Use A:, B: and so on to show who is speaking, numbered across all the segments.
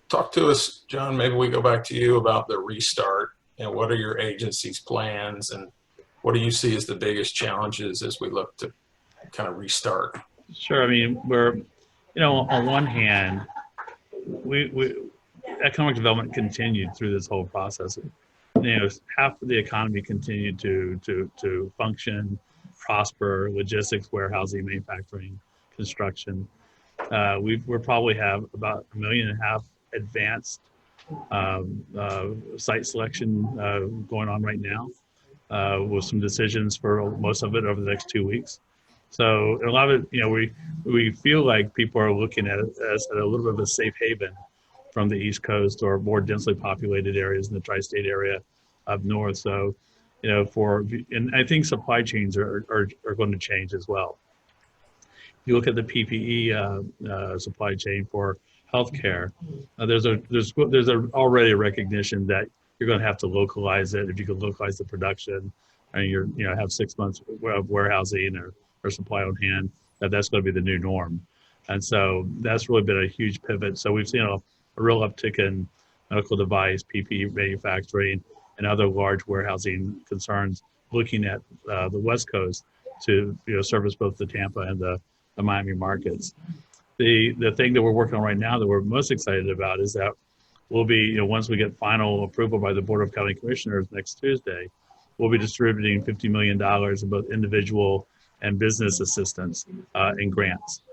A: talk to us, John, maybe we go back to you about the restart and what are your agency's plans and what do you see as the biggest challenges as we look to kind of restart?
B: Sure. I mean, on one hand, we economic development continued through this whole process. Half of the economy continued to function, prosper, logistics, warehousing, manufacturing, construction. We're probably have about 1.5 million advanced site selection going on right now, with some decisions for most of it over the next 2 weeks. So a lot of it, we feel like people are looking at it as a little bit of a safe haven from the East Coast or more densely populated areas in the tri-state area up north. So, and I think supply chains are going to change as well. If you look at the PPE supply chain for healthcare, there's already a recognition that you're going to have to localize it. If you can localize the production, and have 6 months of warehousing or supply on hand, that's going to be the new norm. And so that's really been a huge pivot. So we've seen a real uptick in medical device, PPE manufacturing, and other large warehousing concerns looking at the West Coast to service both the Tampa and the Miami markets. The thing that we're working on right now that we're most excited about is that we'll be, once we get final approval by the Board of County Commissioners next Tuesday, we'll be distributing $50 million in both individual and business assistance in grants.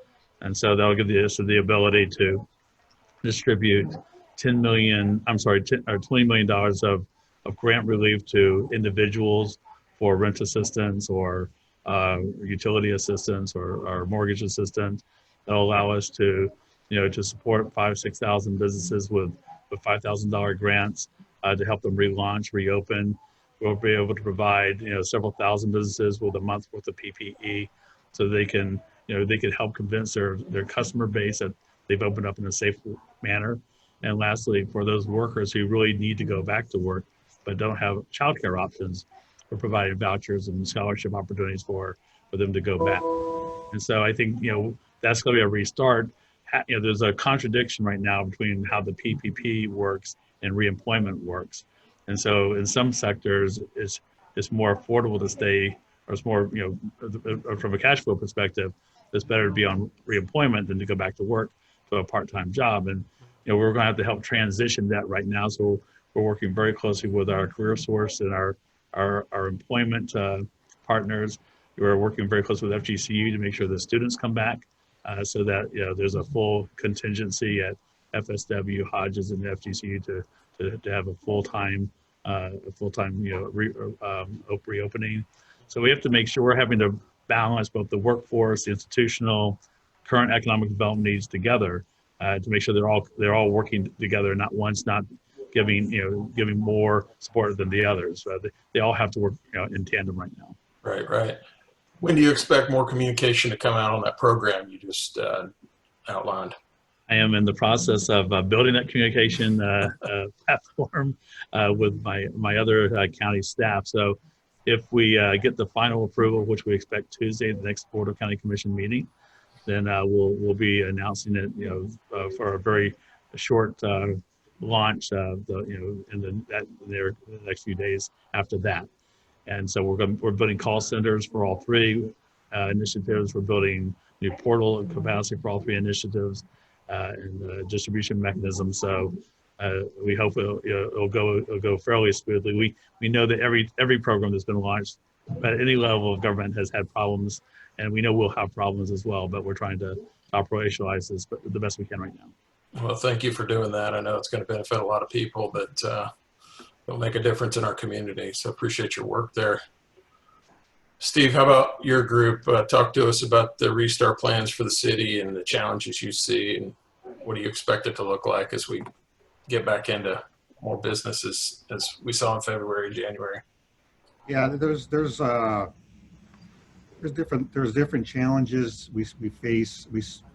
B: And so that'll give us the ability to distribute $20 million of grant relief to individuals for rent assistance or utility assistance or mortgage assistance. That'll allow us to support 5,000-6,000 businesses with $5,000 grants to help them relaunch, reopen. We'll be able to provide several thousand businesses with a month's worth of PPE, so they can help convince their customer base that they've opened up in a safe manner. And lastly, for those workers who really need to go back to work but don't have childcare options, we're providing vouchers and scholarship opportunities for them to go back. And so I think that's going to be a restart. There's a contradiction right now between how the PPP works and reemployment works. And so in some sectors, it's more affordable to stay, or it's more, from a cash flow perspective, it's better to be on reemployment than to go back to work to a part-time job. And we're going to have to help transition that right now. So we're working very closely with our career source and our employment partners. We're working very closely with FGCU to make sure the students come back, so that there's a full contingency at FSW, Hodges, and FGCU to have a full-time reopening. So we have to make sure we're having to balance both the workforce, the institutional, current economic development needs together to make sure they're all working together, not one's not giving more support than the others. So they all have to work in tandem right now.
A: Right. When do you expect more communication to come out on that program you just outlined?
B: I am in the process of building that communication platform with my other county staff. So if we get the final approval, which we expect Tuesday, the next Board of County Commission meeting, then we'll be announcing it, for a very short launch, in the next few days after that. And so we're building call centers for all three initiatives. We're building new portal capacity for all three initiatives, and distribution mechanisms. So we hope it'll go fairly smoothly. We know that every program that's been launched at any level of government has had problems, and we know we'll have problems as well. But we're trying to operationalize this the best we can right now.
A: Well, thank you for doing that. I know it's going to benefit a lot of people, but it'll make a difference in our community. So appreciate your work there. Steve, how about your group? Talk to us about the restart plans for the city and the challenges you see, and what do you expect it to look like as we get back into more businesses as we saw in February, January?
C: Yeah, there's different challenges we face.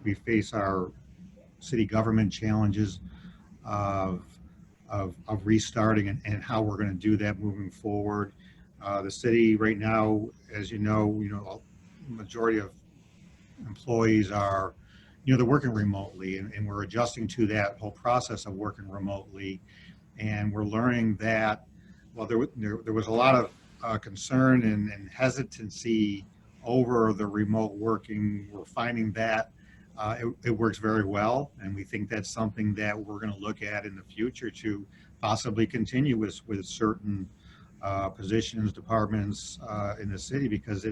C: We face our city government challenges of restarting and how we're going to do that moving forward. The city right now, as majority of employees are they're working remotely, and we're adjusting to that whole process of working remotely. And we're learning that, well, there was a lot of concern and hesitancy over the remote working. We're finding that it works very well, and we think that's something that we're going to look at in the future to possibly continue with certain positions, departments in the city, because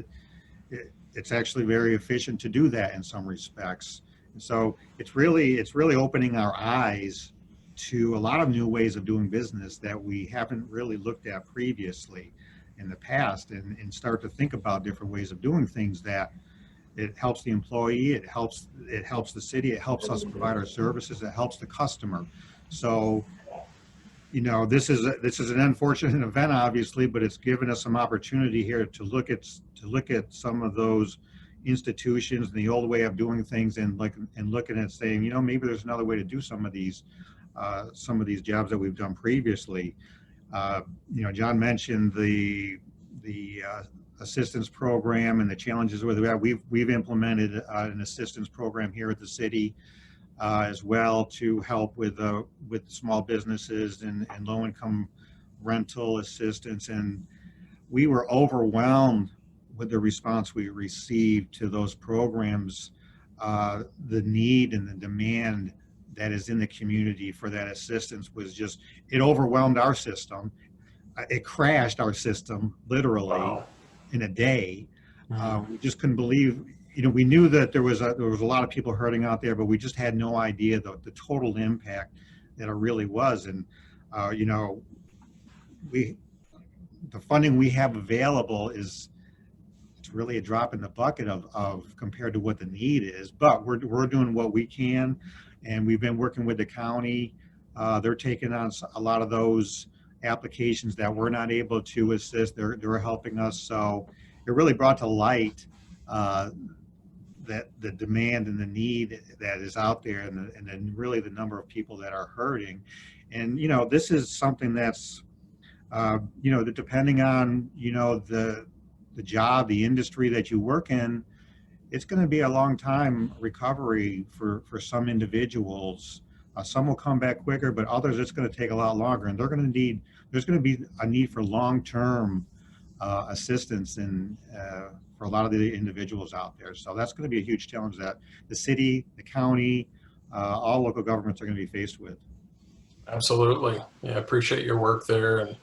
C: it's actually very efficient to do that in some respects. And so it's really opening our eyes to a lot of new ways of doing business that we haven't really looked at previously in the past, and start to think about different ways of doing things that it helps the employee, it helps the city, it helps us provide our services, it helps the customer. So, this is an unfortunate event, obviously, but it's given us some opportunity here to look at some of those institutions and the old way of doing things, and looking at saying, maybe there's another way to do some of these jobs that we've done previously. John mentioned the assistance program and the challenges with that. We've implemented an assistance program here at the city as well, to help with small businesses and low-income rental assistance. And we were overwhelmed with the response we received to those programs, the need and the demand that is in the community for that assistance was just, it overwhelmed our system. It crashed our system literally in a day. We just couldn't believe, we knew that there was a lot of people hurting out there, but we just had no idea the total impact that it really was. And the funding we have available it's really a drop in the bucket of compared to what the need is, but we're doing what we can. And we've been working with the county. They're taking on a lot of those applications that we're not able to assist. They're helping us. So it really brought to light that the demand and the need that is out there, and then really the number of people that are hurting. And this is something that's depending on the job, the industry that you work in, it's going to be a long time recovery for some individuals. Some will come back quicker, but others it's going to take a lot longer, and there's going to be a need for long-term assistance and for a lot of the individuals out there. So that's going to be a huge challenge that the city, the county, all local governments are going to be faced with.
A: Absolutely. Yeah, I appreciate your work there. And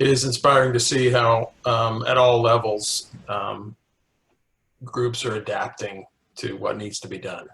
A: it is inspiring to see how at all levels groups are adapting to what needs to be done.